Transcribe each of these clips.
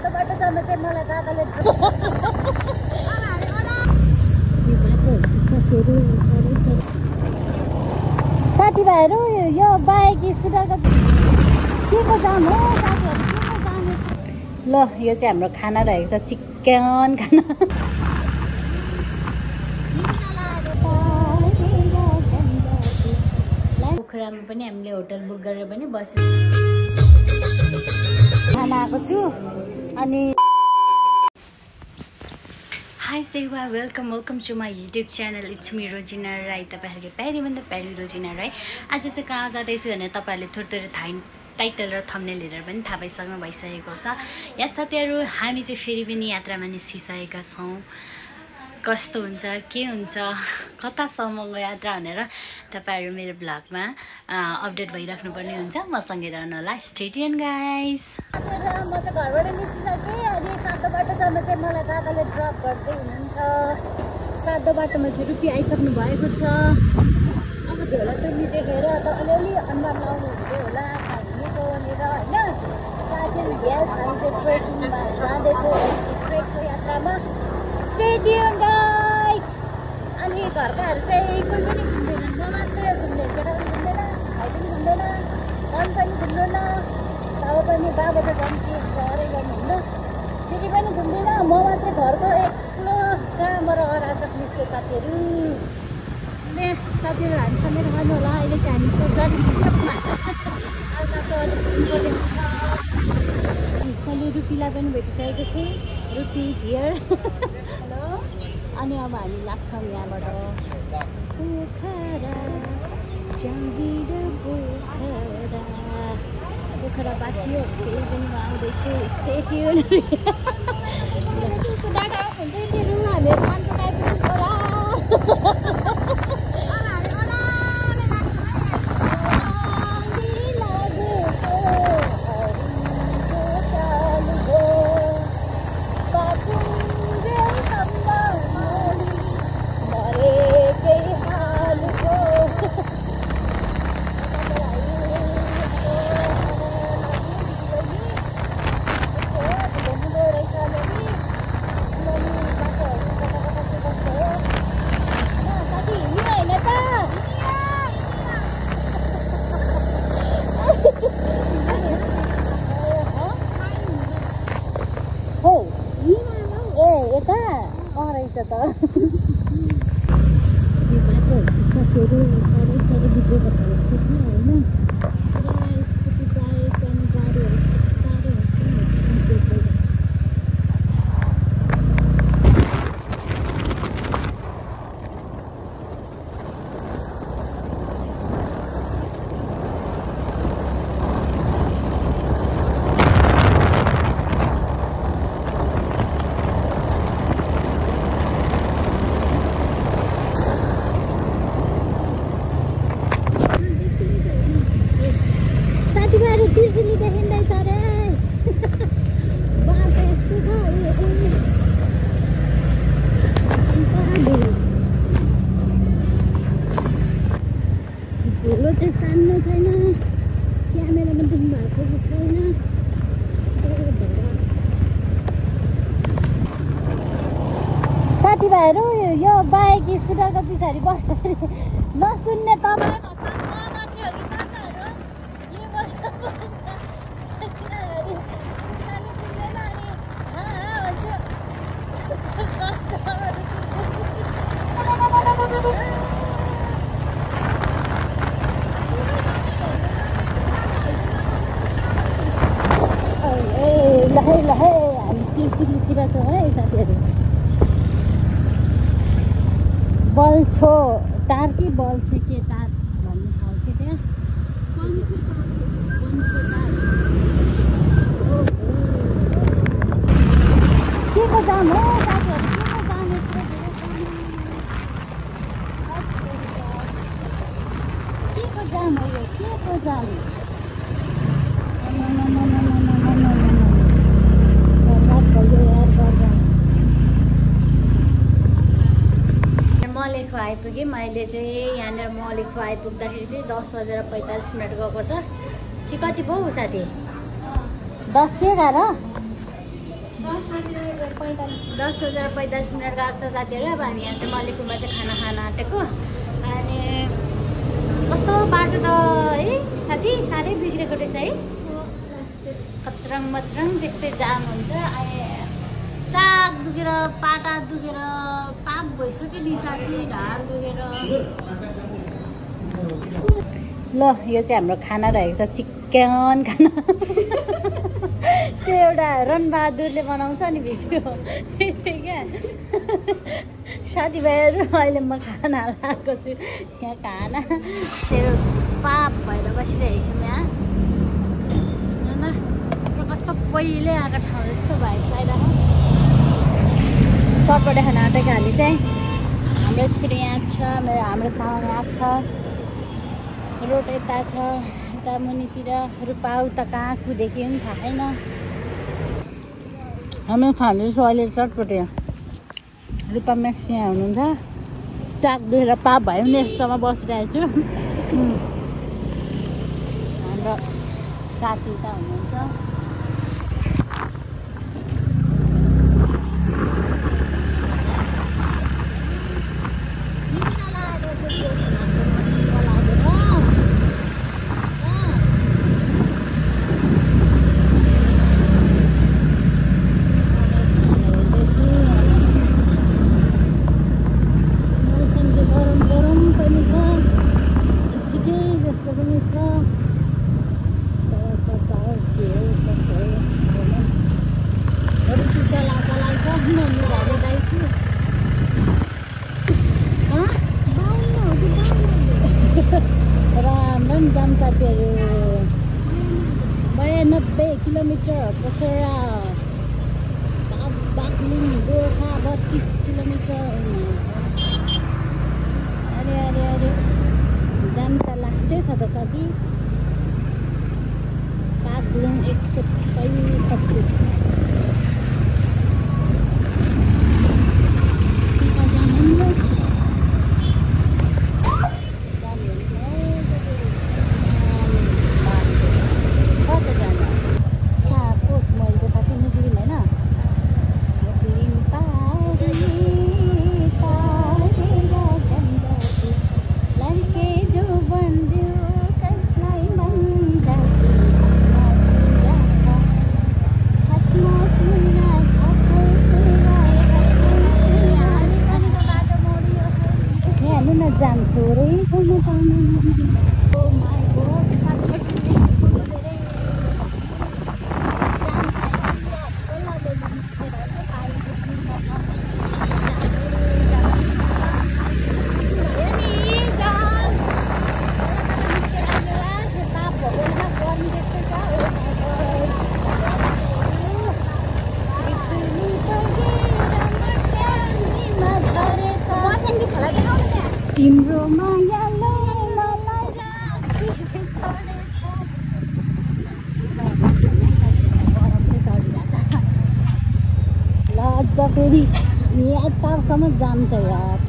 सातो बाटोसम्म चाहिँ मलाई दादाले साथीभाइहरू यो बाइक स्कुटरको के को जाम हो साथीहरू के को जाने ल यो चाहिँ हाम्रो खाना रहेको छ चिकन खाना पोखरामा पनि हामीले होटल बुक गरेर पनि बस्यो खाना आएको छु अनि हाई सेवा welcome to my YouTube channel it's me Rojina Rai तपाईँहरूले प्यारीभन्दा प्यारी रोजिना राई आज चाहिँ कहाँ जाँदैछु भने तपाईँहरूले थोरै टाइटल र थम्बनेल हेरेर पनि थाहा पाइसक्नु भइसकेको छ या साथीहरू हामी चाहिँ फेरि पनि यात्रामा निस्किसकेका छौँ कस्तो हुन्छ के हुन्छ कतासम्मको यात्रा भनेर तपाईँहरू मेरो ब्लगमा अपडेट भइराख्नुपर्ने हुन्छ मसँगै रहनु होला स्टे ट्युन गाइस म चाहिँ घरबाट निस्किसकेँ अनि सातो बाटोसम्म चाहिँ मलाई दादाले ड्रप गर्दै हुनुहुन्छ सातो बाटोमा चाहिँ रुपी आइसक्नु भएको छ अब झोला तुर्मी देखेर त अलिअलि अनुहार लाउनु हुन्थ्यो होला हिँडेको भनेर होइन साथीहरू ग्यास हामी चाहिँ ट्रेकिङमा जाँदैछौँ ट्रेकको यात्रामा स्टे ट्युन गाइस अनि घरकाहरू चाहिँ कोही पनि घुम्दैनन् म मात्रै घुम्ने केटा पनि घुम्दैन भाइ पनि घुम्दैन मन पनि घुम्दैन अब पनि बाबा त झन् के घरै गर्नुहुन्न फेरि पनि घुम्दैन म मात्रै घरको एक्लो कहाँबाट अराजक निस्के साथीहरू ले साथीहरू हामीसँगै रहनु होला अहिले चाहिँ हामी चाहिँ गाडी पुग्छौँ आज त अलिक घुम्नुपर्ने हुन्छ मैले रुपीलाई पनि भेटिसकेको छु रुपी झियर हेलो अनि अब हामी लाग्छौँ यहाँबाट पोखरा चाँदिलो पोखरावासी हो फेरि पनि म आउँदैछु स्टे ट्युन डाटा अफ हुन्छ इन्टरभ्यू हामीहरू अन्त आइपुग्नु होला साथीभाइहरू यो बाइक स्कुटरको पछाडि बस्दाखेरि नसुन्ने तपाईँको लहे हामी तिर्सिलीतिर छौँ है साथीहरू बल्छो तार कि बल्छे के तार भन्ने खालको त्यहाँ के को जाम हो साथीहरू के को जाने के को जाम हो यो के को जाम मलेखो आइपुगेँ मैले चाहिँ यहाँनिर मलेखो आइपुग्दाखेरि चाहिँ 10:45 गएको छ कि कति पो साथी 10 के 11 10:45 मिनट गएको छ साथीहरू। अब हामी यहाँ चाहिँ मल्लिकुमा चाहिँ खाना खान आँटेको। अनि कस्तो बाटो त है साथी साह्रै बिग्रेको रहेछ है। कचरङ मचरङ त्यस्तै जाम हुन्छ। चाक दुखेर पाटा दुखेर पाप भइसक्यो नि साथी, ढाड दुखेर। ल यो चाहिँ हाम्रो खाना रहेको छ, चिकन खाना। त्यो एउटा रणबहादुरले बनाउँछ नि भिडियो, त्यस्तै क्या। साथीभाइहरू अहिले म खाना लगाएको छु यहाँ। खाना तेरो पाप भएर बसिरहेको छौँ यहाँ होइन। कस्तो पहिले आएको ठाउँ जस्तो भयो पाइरहेको। चटपटे खाना आँटेको हामी चाहिँ। हाम्रो स्कुटी यहाँ छ, हाम्रो सामान यहाँ छ, रोड यता छ, यता मुनितिर रूपा उता कहाँ कुदेक्यो पनि थाहा छैन। हामी खाँदैछौँ अहिले चटपटे। रूपा मेस यहाँ हुनुहुन्छ, चाक दुखेर पाप भयो भने यस्तोमा बसिरहेको छु। हाम्रो साथी त हुनुहुन्छ। जाम साथीहरू 92 किलोमिटर पोखरा बागलुङ गोर्खा 32 किलोमिटर। अरे अरे अरे जाम त लास्टै छ त साथी। बागलुङ 135 जाम थोरै छैन पानी। ओ माय गॉड तिम्रो मायाले मलाई राखी छडेछ। ल अझ फेरि यतासम्म जाम छ यार।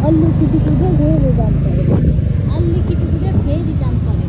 अलिकति कुदै फेरि जाम पऱ्यो, अलिकति कुदै फेरि जाम पऱ्यो।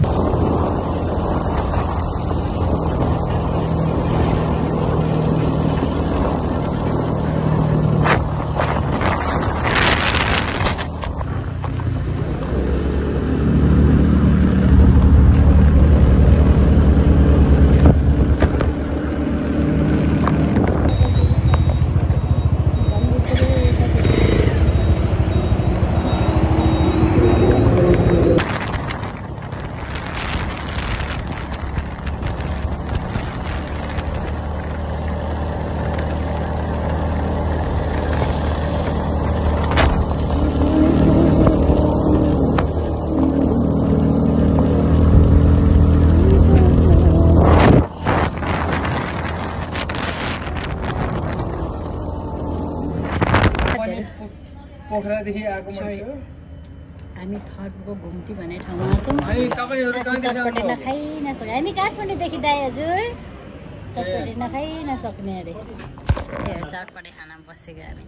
पोखरादेखि आएको मान्छे हो हामी थर्पको घुम्ती भन्ने ठाउँमा छौँ चटपटे नखाइ नसक्ने हामी काठमाडौँदेखि दाइ हजुर चटपटे नखाइ नसक्ने अरे चटपटे खाना बसेको हामी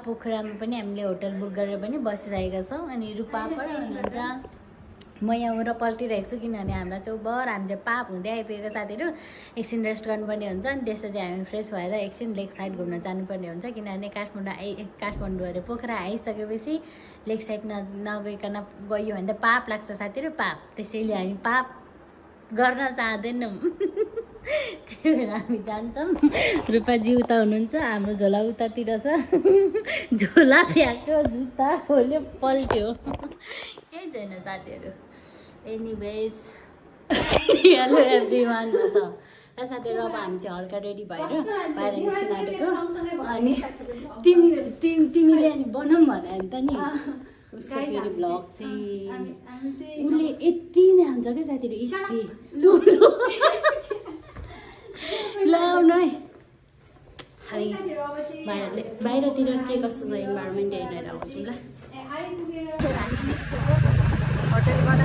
पोखरामा पनि हामीले होटल बुक गरेर पनि बसिरहेका छौँ अनि रूपा पर हुनुहुन्छ म यहाँ उर पल्टिरहेको छु किनभने हामीलाई चौबर हामी चाहिँ पाप हुँदै आइपुगेको साथीहरू एकछिन रेस्ट गर्नुपर्ने हुन्छ अनि त्यसपछि हामी फ्रेस भएर एकछिन लेक साइड घुम्न जानुपर्ने हुन्छ किनभने काठमाडौँ अरे पोखरा आइसकेपछि लेक साइड नगइकन गयो भने त पाप लाग्छ साथीहरू पाप त्यसैले हामी पाप गर्न चाहँदैनौँ त्यही भएर हामी जान्छौँ रूपाजी उता हुनुहुन्छ हाम्रो झोला उतातिर छ झोला थ्याक्यो जुत्ता खोल्यो पल्ट्यो केही छैन साथीहरू एनिवेज हेलो एभ्रिवान छ र साथीहरू अब हामी चाहिँ हल्का रेडी भएर बाहिर निस्किन आँटेको अनि तिमीले अनि बनाऊँ भने त नि उसको फेरि भ्लग चाहिँ उसले यति नै हुन्छ क्या साथीहरू यति लाउनु है हामी बाहिरतिर के कसो छ इन्भाइरोमेन्ट हेरेर आउँछौँ ल होटलबाट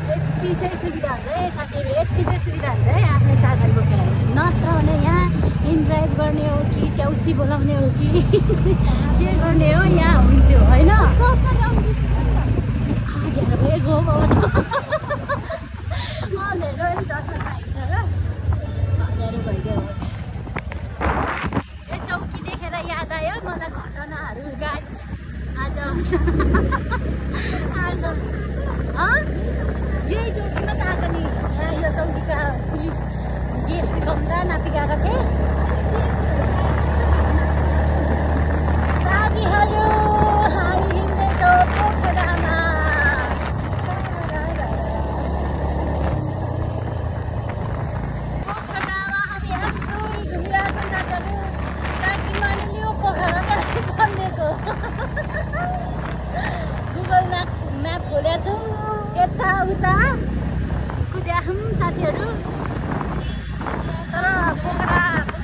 यति चाहिँ सुविधा हुन्छ है साथीहरू यति चाहिँ सुविधा हुन्छ है आफ्नै साधन बोकेर आएपछि नत्र भने यहाँ इनड्राइभ गर्ने हो कि ट्याउसी बोलाउने हो कि के गर्ने हो यहाँ हुन्थ्यो होइन गएको अँधेरो चस्मा खाइन्छ र अँधेरो भइदियो ए चौकी देखेर याद आयो मलाई घटनाहरू गाइस आज यही चौकीमा त आएको नि यो चौकीका पुलिस गेस्ट कम्रा नापी गएको थिएँ साथीहरू हामी हिँड्दैछौँ पोखरामा गुगल म्याप खोलेको छौँ यता उता कुद्या साथीहरू तर पोखरा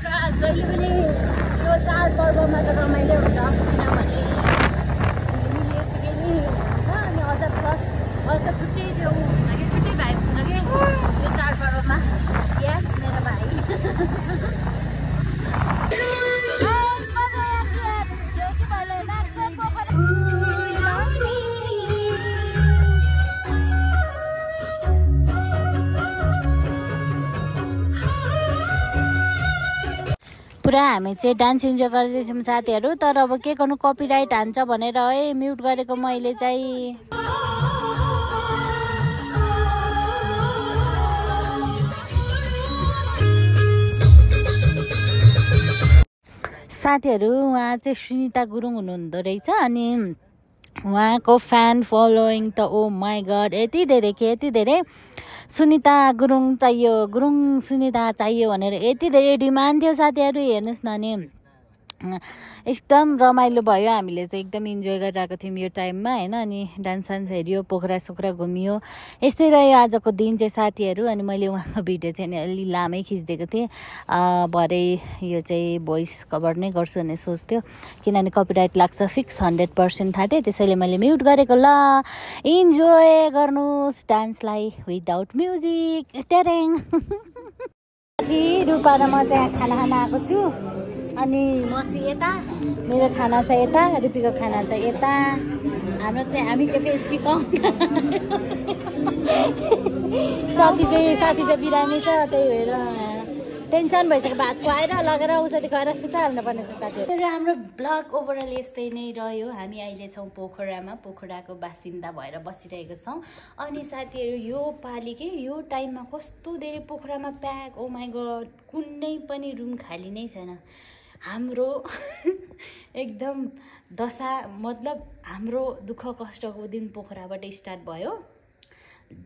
पुरा हामी चाहिँ डान्स इन्जोय गर्दैछौँ साथीहरू। तर अब के गर्नु कपिराइट हान्छ भनेर है म्युट गरेको मैले चाहिँ। साथीहरू उहाँ चाहिँ सुनिता गुरुङ हुनुहुँदो रहेछ अनि उहाँको फ्यान फलोइङ त ओ माई गड यति धेरै सुनिता गुरुङ चाहियो सुनिता चाहियो भनेर यति धेरै डिमान्ड थियो साथीहरू। हेर्नुहोस् न नि एकदम रमाइलो भयो। हामीले चाहिँ एकदम इन्जोय गरिरहेको थियौँ यो टाइममा होइन। अनि डान्स हेऱ्यो पोखरा सोखरा घुमियो यस्तै रह्यो आजको दिन चाहिँ साथीहरू। अनि मैले उहाँको भिडियो चाहिँ नि अलि लामै खिचिदिएको थिएँ। भरे यो चाहिँ भोइस कभर नै गर्छु भन्ने सोच्थ्यो किनभने कपिराइट लाग्छ फिक्स 100% थाहा थियो त्यसैले मैले म्युट गरेको। ल इन्जोय गर्नुहोस् डान्सलाई विदाउट म्युजिक टेरेङ। रूपा र म चाहिँ खाना खान आएको छु अनि म चाहिँ यता मेरो खाना चाहिँ यता रुपीको खाना चाहिँ यता। हामी चाहिँ फेरि सिकाउँ साथी चाहिँ बिरामी छ त्यही भएर टेन्सन भइसक्यो भात खुवाएर लगेर औषधि खुवाएर सुताइहाल्नु पर्ने छ साथीहरू। तर हाम्रो ब्लग ओभरअल यस्तै नै रह्यो। हामी अहिले छौँ पोखराको बासिन्दा भएर बसिरहेको छौँ। अनि साथीहरू यो पालि के यो टाइममा कस्तो धेरै पोखरामा प्याक ओ माई गड कुनै पनि रुम खाली नै छैन। हाम्रो एकदम दशा मतलब हाम्रो दुःख कष्टको दिन पोखराबाट स्टार्ट भयो।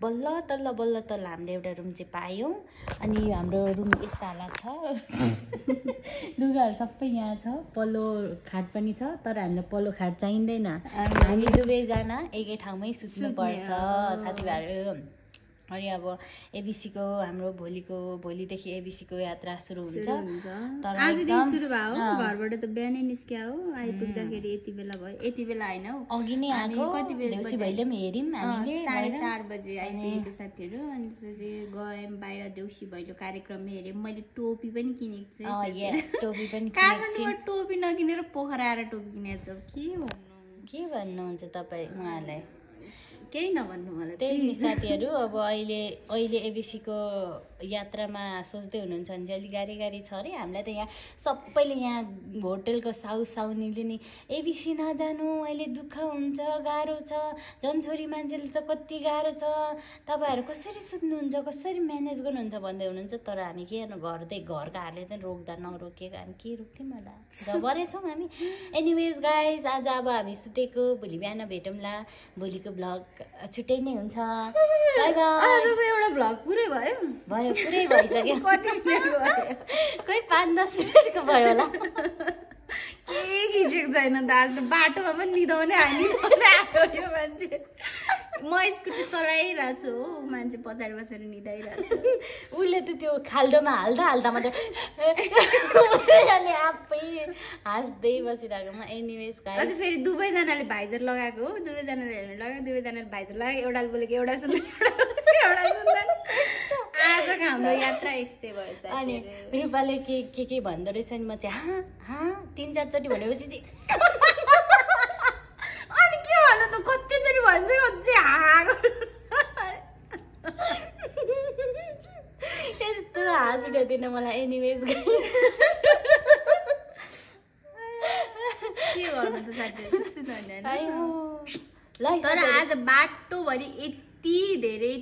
बल्ल तल्ल हामीले एउटा रुम चाहिँ पायौँ। अनि हाम्रो रुम यस्तो हालत छ लुगाहरू सबै यहाँ छ पल्लो खाट पनि छ तर हामीलाई पल्लो खाट चाहिँदैन। हामी दुवैजना एकै ठाउँमै सुत्नुपर्छ साथीभाइहरू। अनि अब एबिसीको हाम्रो भोलिदेखि एबिसीको यात्रा सुरु हुन्छ। तर आजदेखि सुरु भयो घरबाट त बिहानै निस्क्या हो आइपुग्दाखेरि यति बेला भयो। यति बेला होइन हौ अघि नै आएको कति देउसी भैले पनि हेर्यौँ हामीले 4:30 बजे आइपुगेको साथीहरू। अनि त्यसपछि गयौँ बाहिर देउसी भैलो कार्यक्रम हेऱ्यौँ। मैले टोपी पनि किनेको छु। टोपी पनि काठमाडौँमा टोपी नकिनेर पोखरा आएर टोपी किनेको छ। के भन्नुहुन्छ तपाईँ उहाँलाई केही नभन्नु मलाई त्यही नि साथीहरू। अब अहिले एबिसीको यात्रामा सोच्दै हुनुहुन्छ भने चाहिँ अलिक गाडी छ अरे। हामीलाई त यहाँ सबैले यहाँ होटेलको साउनीले नि एबिसी नजानु अहिले दुःख हुन्छ गाह्रो छ झन् छोरी मान्छेले त कति गाह्रो छ तपाईँहरू कसरी सुत्नुहुन्छ कसरी म्यानेज गर्नुहुन्छ भन्दै हुनुहुन्छ। तर हामी के गर्नु घरकाहरूले त रोक्दा नरोकेको हामी के रोक्थ्यौँ होला जबरै छौँ हामी। एनिवेज गाइज आज अब हामी सुतेको भोलि बिहान भेटौँला। भोलिको ब्लग छुट्टै नै हुन्छ। Bye bye. आजको एउटा भ्लग पुरै भयो पुरै भइसक्यो। कति मिनट भयो कोही 5-10 मिनटको भयो होला। के खिचेको छैन त आज बाटोमा पनि निदाउने आयो यो मान्छे। म स्कुटी चलाइरहेको छु हो मान्छे पछाडि बसेर निदाइरहेको छु। उसले त त्यो खाल्डोमा हाल्दा मात्रै आफै हाँस्दै बसिरहेको। म एनिवेज गाइस अझ फेरि दुवैजनाले भाइजर लगाएको हो दुवैजनाले हेलमेट लगाएको दुवैजनाले भाइजर लगाएको एउटाले बोलेको एउटा सुन्दैन। आजको हाम्रो यात्रा यस्तै भयो। अनि रूपाले के भन्दो रहेछ नि म चाहिँ 3-4 चोटि भनेपछि अनि के भन्नु त कतिचोटि भन्छ अझै यस्तो हाँस उठाउँदैन मलाई। एनिवेज के गर्नु त साथीहरू तर आज बाटोभरि यति धेरै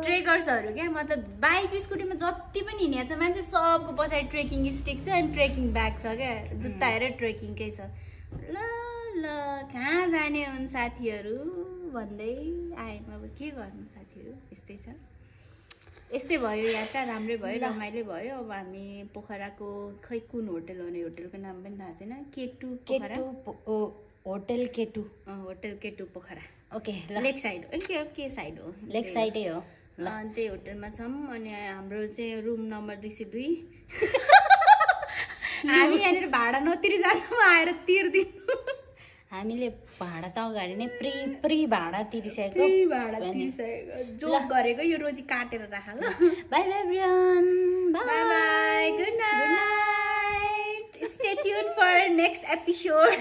ट्रेकर्सहरू क्या मतलब बाइक स्कुटीमा जति पनि हिँडेको छ मान्छे सबको पछाडि ट्रेकिङ स्टिक छ अनि ट्रेकिङ ब्याग छ क्या जुत्ता हेरेर ट्रेकिङकै छ। ल कहाँ जाने हुन् साथीहरू भन्दै आयौँ। अब के गर्नु साथीहरू यस्तै छ। यस्तै भयो यात्रा राम्रै भयो रमाइलो भयो। अब हामी पोखराको खै कुन होटल हो नि होटलको नाम पनि थाहा छैन। होटल केटु पोखरा ओके लेक साइड हो के साइड हो लेक साइडै हो। त्यही होटलमा छौँ। अनि हाम्रो चाहिँ रुम नम्बर 202। हामी यहाँनिर भाडा नतिरी जान्छौँ आएर तिर्दिनु। हामीले भाडा त अगाडि नै प्री भाडा तिरिसकेको जोक गरेको यो रोजी काटेर राख ल। Bye bye everyone. Bye good night. Stay tune for next episode.